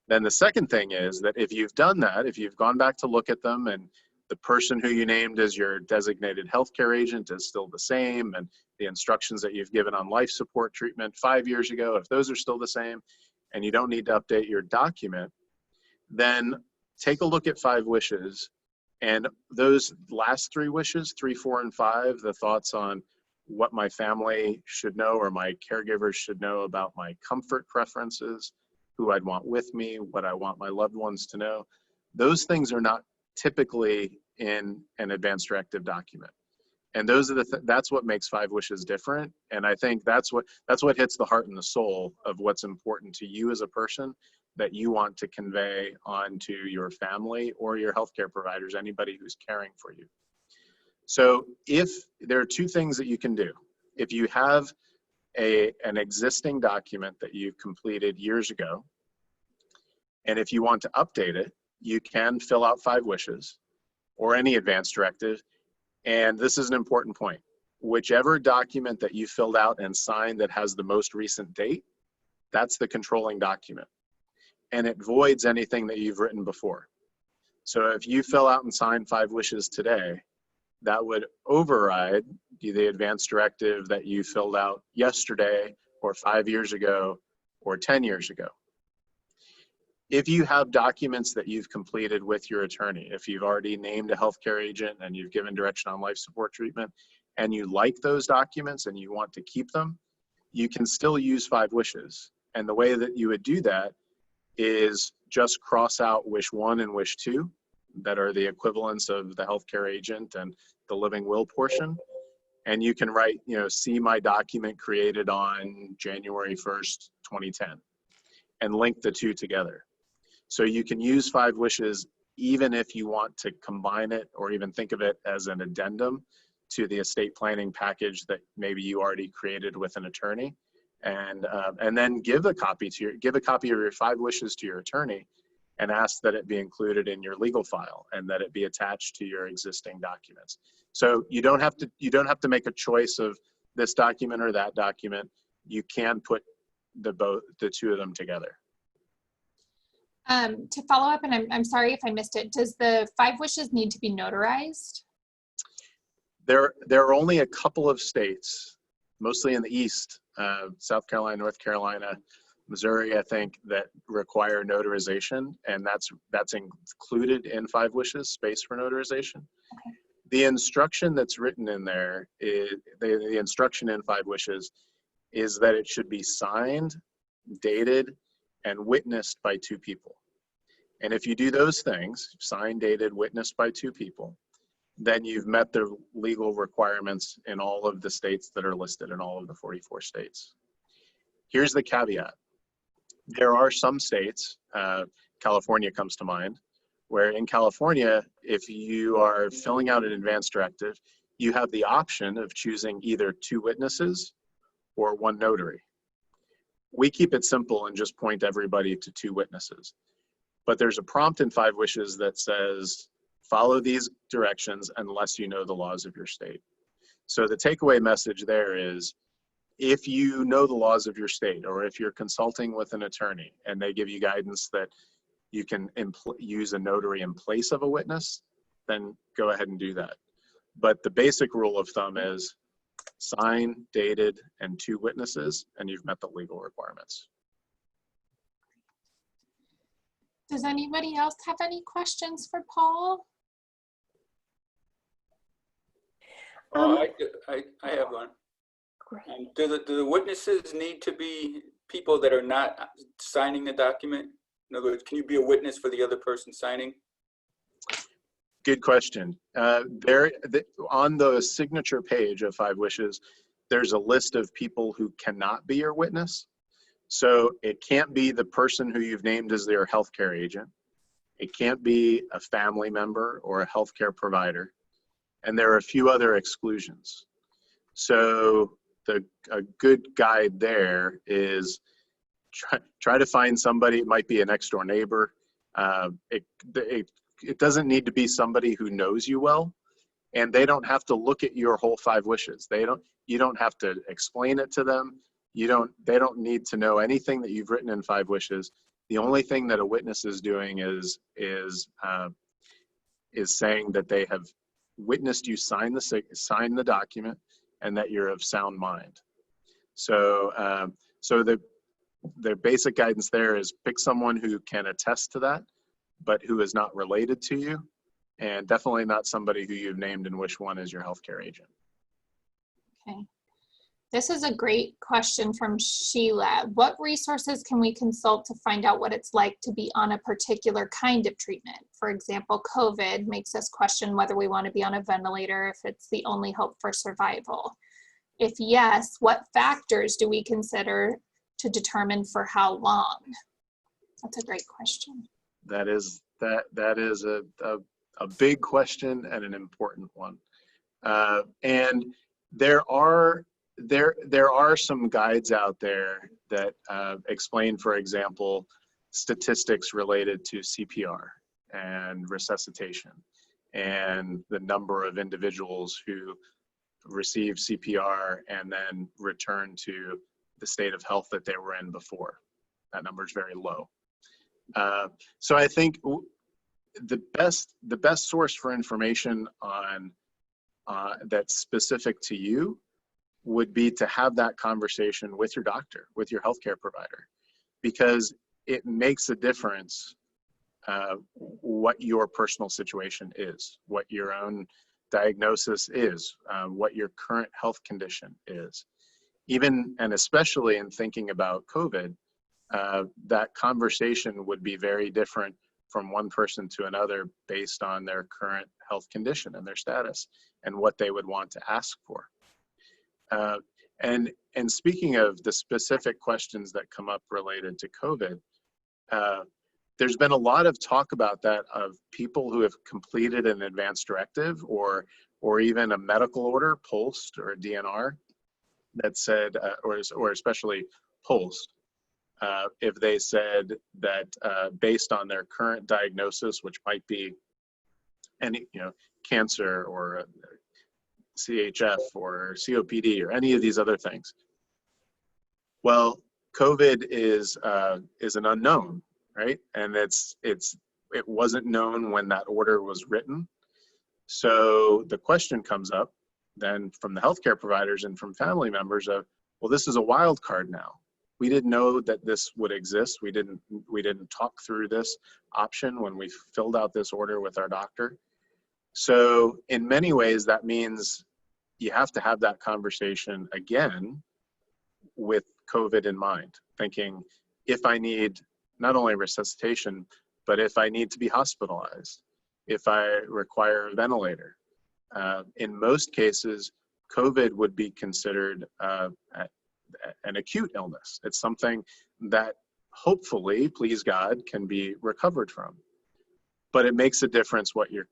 Then the second thing is that if you've done that, if you've gone back to look at them and the person who you named as your designated healthcare agent is still the same, and the instructions that you've given on life support treatment 5 years ago, if those are still the same, and you don't need to update your document, then take a look at 5 wishes. And those last 3 wishes, 3, 4, and 5, the thoughts on what my family should know or my caregivers should know about my comfort preferences, who I'd want with me, what I want my loved ones to know, those things are not typically in an advanced directive document. And those are that's what makes 5 wishes different. And I think that's what hits the heart and the soul of what's important to you as a person that you want to convey onto your family or your healthcare providers, anybody who's caring for you. So if there are 2 things that you can do, if you have an existing document that you've completed years ago, and if you want to update it, you can fill out 5 wishes or any advanced directive. And this is an important point. Whichever document that you filled out and signed that has the most recent date, that's the controlling document. And it voids anything that you've written before. So if you fill out and sign 5 wishes today, that would override the advanced directive that you filled out yesterday or 5 years ago or 10 years ago. If you have documents that you've completed with your attorney, if you've already named a healthcare agent and you've given direction on life support treatment and you like those documents and you want to keep them, you can still use 5 wishes. And the way that you would do that is just cross out wish 1 and wish 2 that are the equivalents of the healthcare agent and the living will portion. And you can write, see my document created on January 1st, 2010, and link the 2 together. So you can use 5 wishes even if you want to combine it or even think of it as an addendum to the estate planning package that maybe you already created with an attorney. And then give a copy of your 5 wishes to your attorney and ask that it be included in your legal file and that it be attached to your existing documents. So you don't have to make a choice of this document or that document. You can put the two of them together. To follow up, and I'm sorry if I missed it, does the 5 wishes need to be notarized? There are only a couple of states, mostly in the East, South Carolina, North Carolina, Missouri, I think, that require notarization, and that's included in 5 wishes, space for notarization. Okay. The instruction that's written in there, the instruction in 5 wishes is that it should be signed, dated, and witnessed by 2 people. And if you do those things, signed, dated, witnessed by 2 people, then you've met the legal requirements in all of the states that are listed in all of the 44 states. Here's the caveat. There are some states, California comes to mind, where in California, if you are filling out an advance directive, you have the option of choosing either 2 witnesses or 1 notary. We keep it simple and just point everybody to 2 witnesses. But there's a prompt in 5 wishes that says, follow these directions unless you know the laws of your state. So the takeaway message there is, if you know the laws of your state, or if you're consulting with an attorney and they give you guidance that you can use a notary in place of a witness, then go ahead and do that. But the basic rule of thumb is sign, dated, and 2 witnesses, and you've met the legal requirements. Does anybody else have any questions for Paul? I have one. Do the witnesses need to be people that are not signing the document? In other words, can you be a witness for the other person signing? Good question. On the signature page of 5 wishes, there's a list of people who cannot be your witness. So it can't be the person who you've named as their healthcare agent. It can't be a family member or a healthcare provider. And there are a few other exclusions. So a good guide there is try to find somebody. It might be a next door neighbor. It doesn't need to be somebody who knows you well, and they don't have to look at your whole 5 wishes. You don't have to explain it to them. They don't need to know anything that you've written in 5 wishes. The only thing that a witness is doing is saying that they have witnessed you sign the document and that you're of sound mind. So the basic guidance there is pick someone who can attest to that, but who is not related to you, and definitely not somebody who you've named in wish 1 as your healthcare agent. Okay. This is a great question from Sheila. What resources can we consult to find out what it's like to be on a particular kind of treatment? For example, COVID makes us question whether we want to be on a ventilator if it's the only hope for survival. If yes, what factors do we consider to determine for how long? That's a great question. That is a big question and an important one. And there are some guides out there that explain, for example, statistics related to CPR and resuscitation and the number of individuals who receive CPR and then return to the state of health that they were in before. That number is very low. So I think the best source for information on that's specific to you would be to have that conversation with your doctor, with your healthcare provider, because it makes a difference what your personal situation is, what your own diagnosis is, what your current health condition is. Even and especially in thinking about COVID, that conversation would be very different from one person to another based on their current health condition and their status and what they would want to ask for. And speaking of the specific questions that come up related to COVID, there's been a lot of talk about that of people who have completed an advance directive or even a medical order, POLST or a DNR, that said, or especially POLST, if they said that based on their current diagnosis, which might be any, cancer or CHF or COPD or any of these other things. Well, COVID is an unknown, right? And it wasn't known when that order was written. So the question comes up then from the healthcare providers and from family members of, well, this is a wild card now. We didn't know that this would exist. We didn't talk through this option when we filled out this order with our doctor. So in many ways, that means you have to have that conversation again with COVID in mind, thinking if I need not only resuscitation, but if I need to be hospitalized, if I require a ventilator. In most cases, COVID would be considered an acute illness. It's something that hopefully, please God, can be recovered from. But it makes a difference what your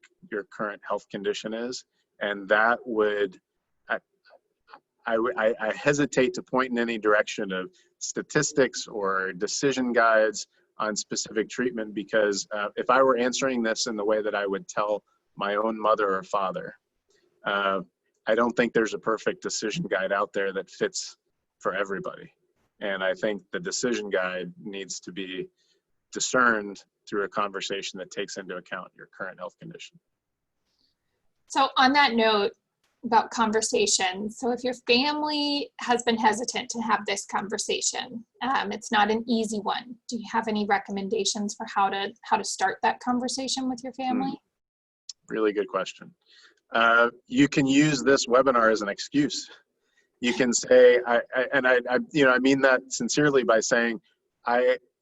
current health condition is, and that would, I hesitate to point in any direction of statistics or decision guides on specific treatment, because if I were answering this in the way that I would tell my own mother or father, I don't think there's a perfect decision guide out there that fits for everybody. And I think the decision guide needs to be discerned through a conversation that takes into account your current health condition. So on that note about conversation, so if your family has been hesitant to have this conversation, it's not an easy one. Do you have any recommendations for how to start that conversation with your family? Really good question. You can use this webinar as an excuse. You can say, I mean that sincerely by saying,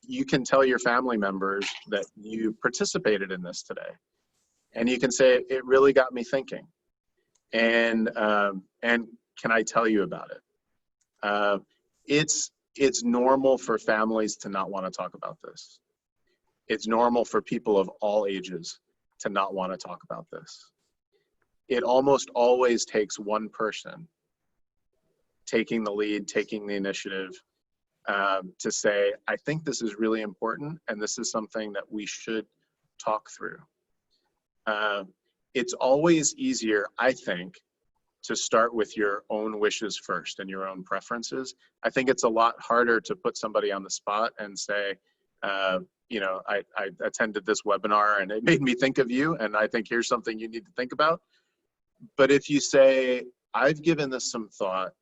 you can tell your family members that you participated in this today, and you can say it really got me thinking, and can I tell you about it? It's normal for families to not want to talk about this. It's normal for people of all ages to not want to talk about this. It almost always takes one person taking the lead, taking the initiative, to say, I think this is really important, and this is something that we should talk through. It's always easier, I think, to start with your own wishes first and your own preferences. I think it's a lot harder to put somebody on the spot and say, I attended this webinar and it made me think of you, and I think here's something you need to think about. But if you say, I've given this some thought,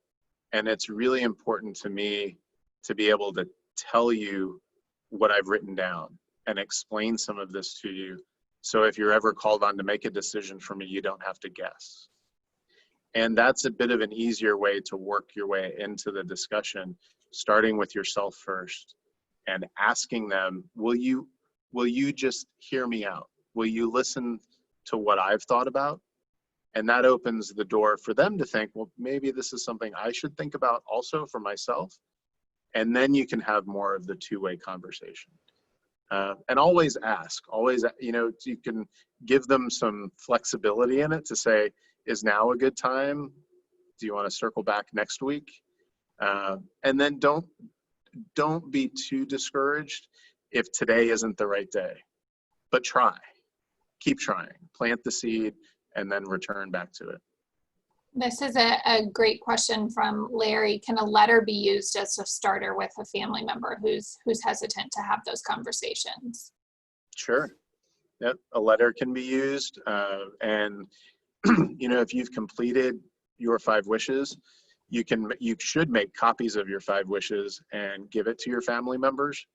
and it's really important to me to be able to tell you what I've written down and explain some of this to you. So if you're ever called on to make a decision for me, you don't have to guess. And that's a bit of an easier way to work your way into the discussion, starting with yourself first and asking them, will you just hear me out? Will you listen to what I've thought about? And that opens the door for them to think, well, maybe this is something I should think about also for myself. And then you can have more of the two-way conversation. And always ask, you can give them some flexibility in it to say, is now a good time? Do you want to circle back next week? And then don't be too discouraged if today isn't the right day, but try, keep trying, plant the seed, and then return back to it. This is a great question from Larry. Can a letter be used as a starter with a family member who's hesitant to have those conversations? Sure. Yep. A letter can be used. And if you've completed your 5 wishes, you should make copies of your 5 wishes and give it to your family members,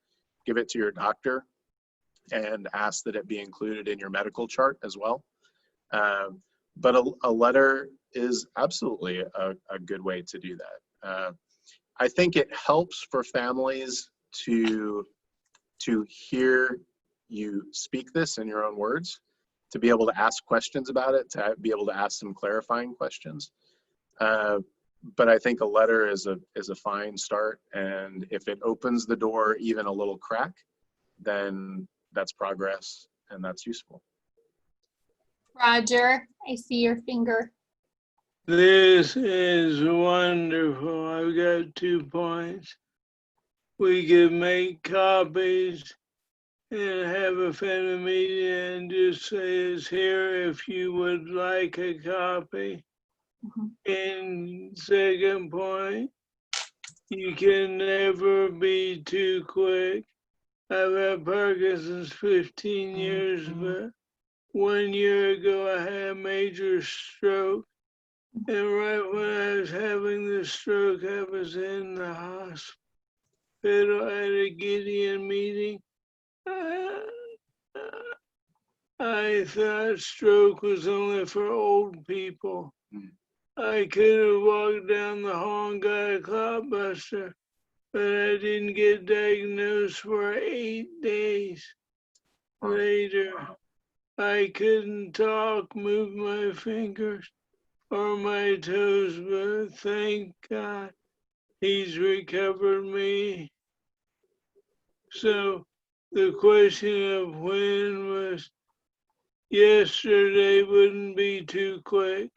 give it to your doctor, and ask that it be included in your medical chart as well. But a letter is absolutely a good way to do that. I think it helps for families to hear you speak this in your own words, to be able to ask questions about it, to be able to ask some clarifying questions. But I think a letter is a fine start, and if it opens the door even a little crack, then that's progress and that's useful. Roger, I see your finger. This is wonderful. I've got 2 points. we could make copies and have a family meeting and just say it's here if you would like a copy. And second point, you can never be too quick. I've had Parkinson's 15 years, but 1 year ago I had a major stroke. And right when I was having the stroke, I was in the hospital at a Gideon meeting. I thought stroke was only for old people. I could have walked down the hall and got a clotbuster, but I didn't get diagnosed for 8 days later. I couldn't talk, move my fingers or my toes, but thank God he's recovered me. So the question of when was yesterday wouldn't be too quick.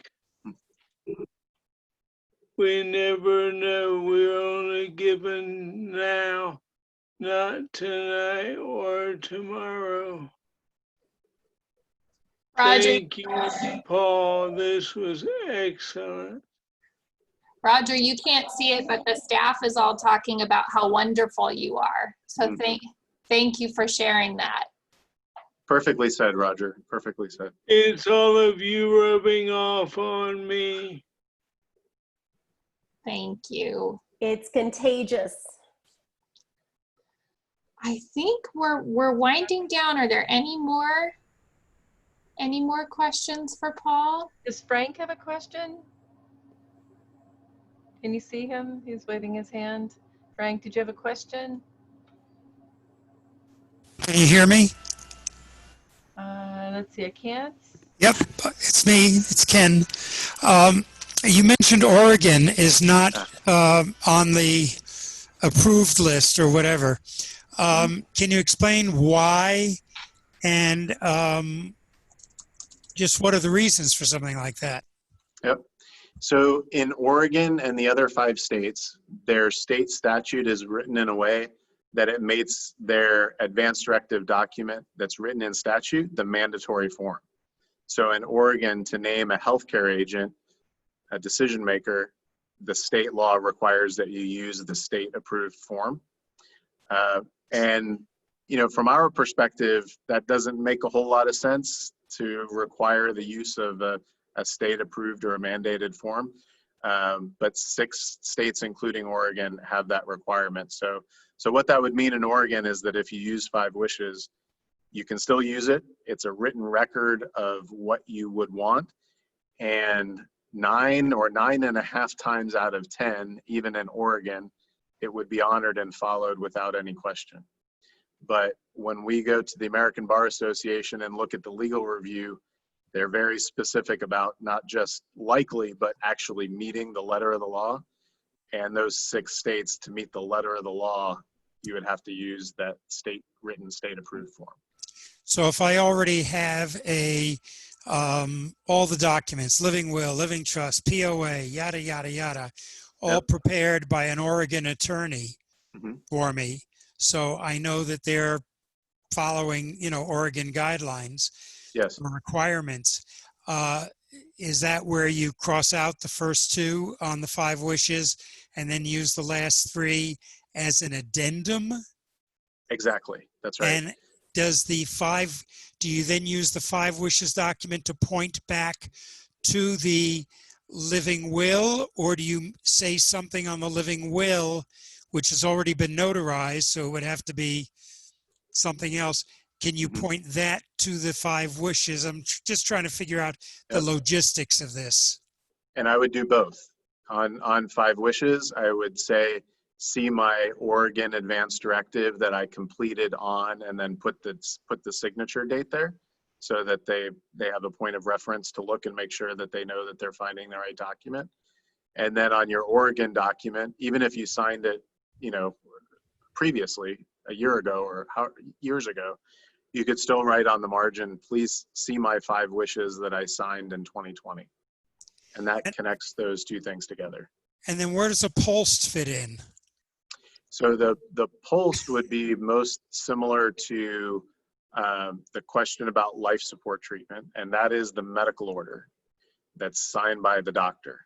We never know. We're only given now, not tonight or tomorrow. Roger, Thank you, Paul. This was excellent. Roger, you can't see it, but the staff is all talking about how wonderful you are. So thank you for sharing that. Perfectly said, Roger. Perfectly said. It's all of you rubbing off on me. Thank you. It's contagious. I think we're winding down. Are there any more questions for Paul? Does Frank have a question? Can you see him? He's waving his hand. Frank, did you have a question? Can you hear me? Let's see, I can't. Yep, it's me. It's Ken. You mentioned Oregon is not on the approved list or whatever. Can you explain why and just what are the reasons for something like that? Yep. So in Oregon and the other 5 states, their state statute is written in a way that it makes their advanced directive document that's written in statute the mandatory form. So in Oregon, to name a healthcare agent, a decision maker, the state law requires that you use the state approved form. And from our perspective, that doesn't make a whole lot of sense to require the use of a state approved or a mandated form. But 6 states, including Oregon, have that requirement. So what that would mean in Oregon is that if you use 5 wishes, you can still use it. It's a written record of what you would want. And 9 or 9.5 times out of 10, even in Oregon, it would be honored and followed without any question. But when we go to the American Bar Association and look at the legal review, they're very specific about not just likely, but actually meeting the letter of the law. And those 6 states, to meet the letter of the law, you would have to use that written state approved form. So if I already have all the documents, living will, living trust, POA, yada, yada, yada, all prepared by an Oregon attorney for me, so I know that they're following, Oregon guidelines or requirements. Is that where you cross out the first 2 on the 5 wishes and then use the last 3 as an addendum? Exactly. That's right. And do you then use the 5 wishes document to point back to the living will, or do you say something on the living will which has already been notarized, so it would have to be something else? Can you point that to the 5 wishes? I'm just trying to figure out the logistics of this. And I would do both. On 5 wishes, I would say, see my Oregon advanced directive that I completed on, and then put the signature date there so that they have a point of reference to look and make sure that they know that they're finding the right document. And then on your Oregon document, even if you signed it, previously, a year ago or years ago, you could still write on the margin, please see my 5 wishes that I signed in 2020. And that connects those 2 things together. And then where does a post fit in? So the post would be most similar to the question about life support treatment, and that is the medical order that's signed by the doctor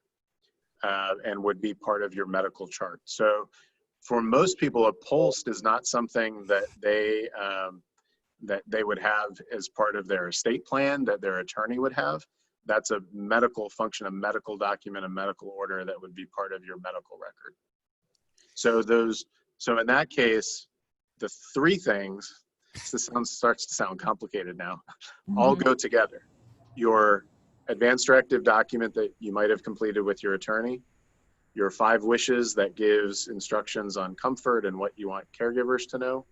and would be part of your medical chart. So for most people, a post is not something that they would have as part of their estate plan, that their attorney would have. That's a medical function, a medical document, a medical order that would be part of your medical record. So in that case, the three things, this starts to sound complicated now, all go together. Your advance directive document that you might have completed with your attorney, your 5 wishes that gives instructions on comfort and what you want caregivers to know,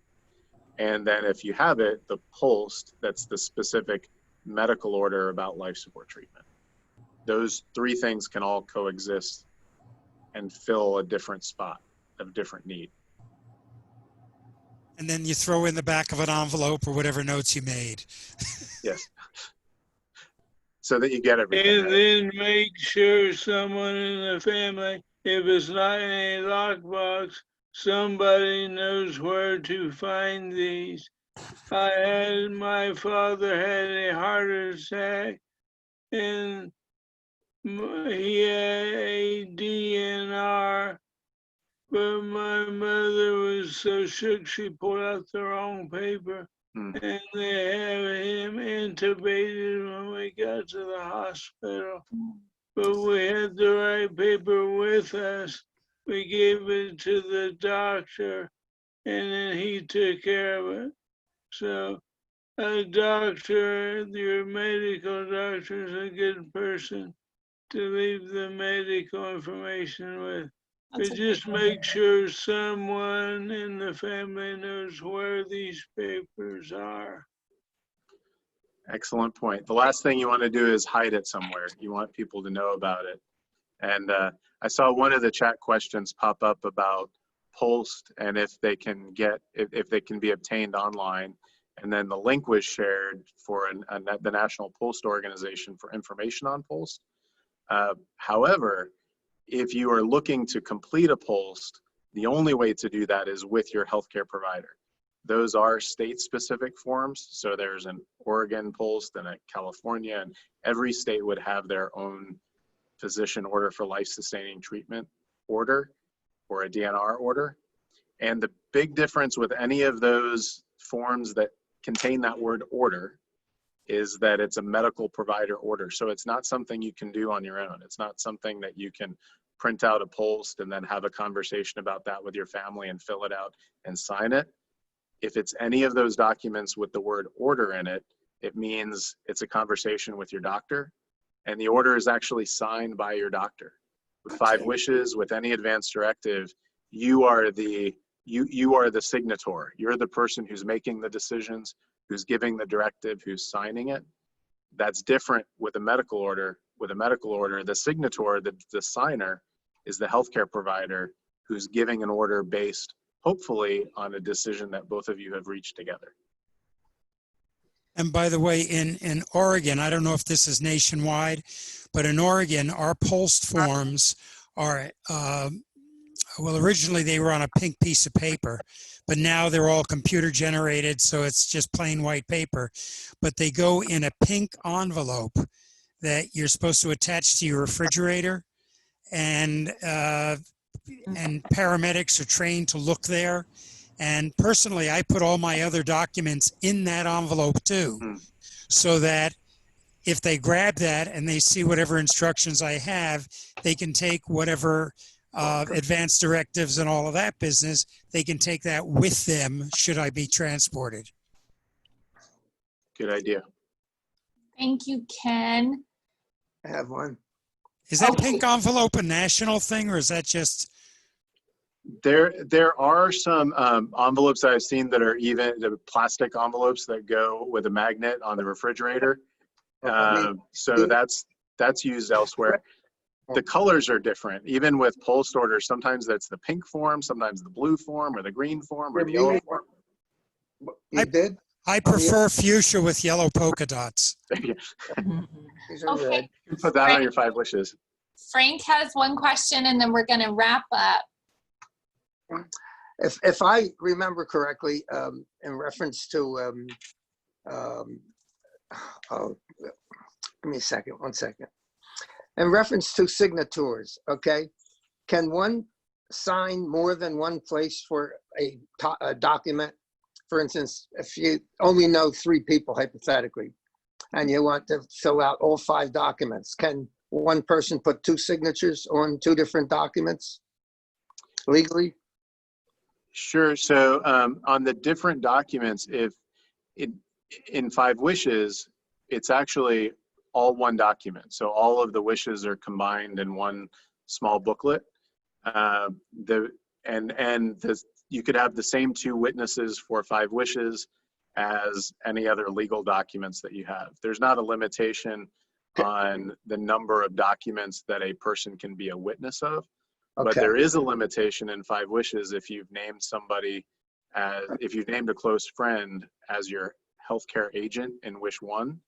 and then if you have it, the post, that's the specific medical order about life support treatment. Those 3 things can all coexist and fill a different spot of different need. And then you throw in the back of an envelope or whatever notes you made. Yes. So that you get everything. And then make sure someone in the family, if it's not in a lockbox, somebody knows where to find these. My father had a heart attack, and he had a DNR, but my mother was so shook she pulled out the wrong paper, and they have him intubated when we got to the hospital. But we had the right paper with us. We gave it to the doctor, and then he took care of it. So a doctor, your medical doctor, is a good person to leave the medical information with. But just make sure someone in the family knows where these papers are. Excellent point. The last thing you want to do is hide it somewhere. You want people to know about it. And I saw one of the chat questions pop up about Post and if they can be obtained online. And then the link was shared for the National Post Organization for information on Post. However, if you are looking to complete a post, the only way to do that is with your healthcare provider. Those are state-specific forms. So there's an Oregon post and a California, and every state would have their own physician order for life-sustaining treatment order or a DNR order. And the big difference with any of those forms that contain that word order is that it's a medical provider order. So it's not something you can do on your own. It's not something that you can print out a post and then have a conversation about that with your family and fill it out and sign it. If it's any of those documents with the word order in it, it means it's a conversation with your doctor, and the order is actually signed by your doctor. With 5 wishes, with any advance directive, you are the signator. You're the person who's making the decisions, who's giving the directive, who's signing it. That's different with a medical order. With a medical order, the signator, the signer, is the healthcare provider who's giving an order based, hopefully, on a decision that both of you have reached together. And by the way, in Oregon, I don't know if this is nationwide, but in Oregon, our post forms are, well, originally they were on a pink piece of paper, but now they're all computer generated, so it's just plain white paper. But they go in a pink envelope that you're supposed to attach to your refrigerator, and paramedics are trained to look there. And personally, I put all my other documents in that envelope too, so that if they grab that and they see whatever instructions I have, they can take whatever advanced directives and all of that business, they can take that with them should I be transported. Good idea. Thank you, Ken. I have one. Is that pink envelope a national thing, or is that just? There are some envelopes that I've seen that are even the plastic envelopes that go with a magnet on the refrigerator. So that's used elsewhere. The colors are different. Even with post orders, sometimes that's the pink form, sometimes the blue form, or the green form, or the yellow form. You did? I prefer fuchsia with yellow polka dots. Okay. You put that on your 5 wishes. Frank has one question, and then we're going to wrap up. If I remember correctly, in reference to, oh, give me a second, 1 second. In reference to signatures, okay, can one sign more than one place for a document? For instance, if you only know 3 people hypothetically, and you want to fill out all 5 documents, can one person put 2 signatures on 2 different documents legally? Sure. So on the different documents, if in 5 wishes, it's actually all one document. So all of the wishes are combined in one small booklet. You could have the same 2 witnesses for 5 wishes as any other legal documents that you have. There's not a limitation on the number of documents that a person can be a witness of, but there is a limitation in 5 wishes if you've named somebody if you've named a close friend as your healthcare agent in wish 1,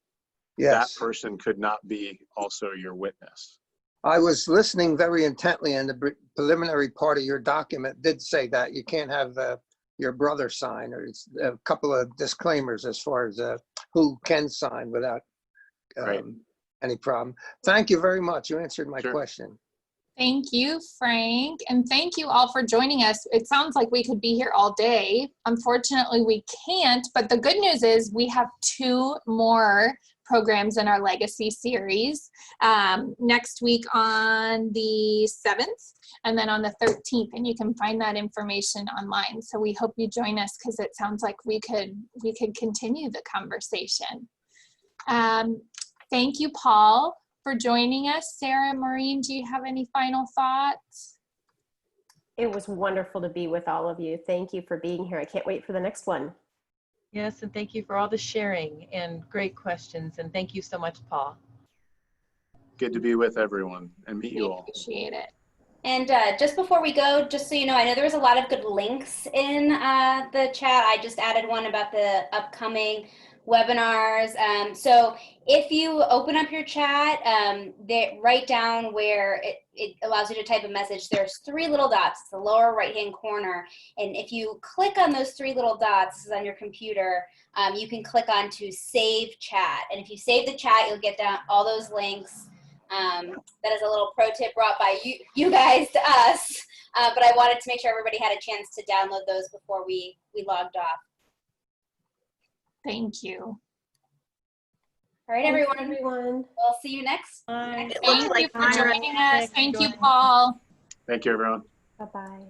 that person could not be also your witness. I was listening very intently, and the preliminary part of your document did say that you can't have your brother sign, or it's a couple of disclaimers as far as who can sign without any problem. Thank you very much. You answered my question. Thank you, Frank. And thank you all for joining us. It sounds like we could be here all day. Unfortunately, we can't, but the good news is we have 2 more programs in our Legacy series next week on the 7th and then on the 13th, and you can find that information online. So we hope you join us, because it sounds like we could continue the conversation. Thank you, Paul, for joining us. Sarah and Maureen, do you have any final thoughts? It was wonderful to be with all of you. Thank you for being here. I can't wait for the next one. Yes, and thank you for all the sharing and great questions. And thank you so much, Paul. Good to be with everyone and meet you all. Appreciate it. And just before we go, just so you know, I know there was a lot of good links in the chat. I just added one about the upcoming webinars. So if you open up your chat, write down where it allows you to type a message. There's 3 little dots. It's the lower right-hand corner. And if you click on those 3 little dots on your computer, you can click on to save chat. And if you save the chat, you'll get down all those links. That is a little pro tip brought by you guys to us. But I wanted to make sure everybody had a chance to download those before we logged off. Thank you. All right, everyone. We'll see you next. Thank you for joining us. Thank you, Paul. Thank you, everyone. Bye-bye.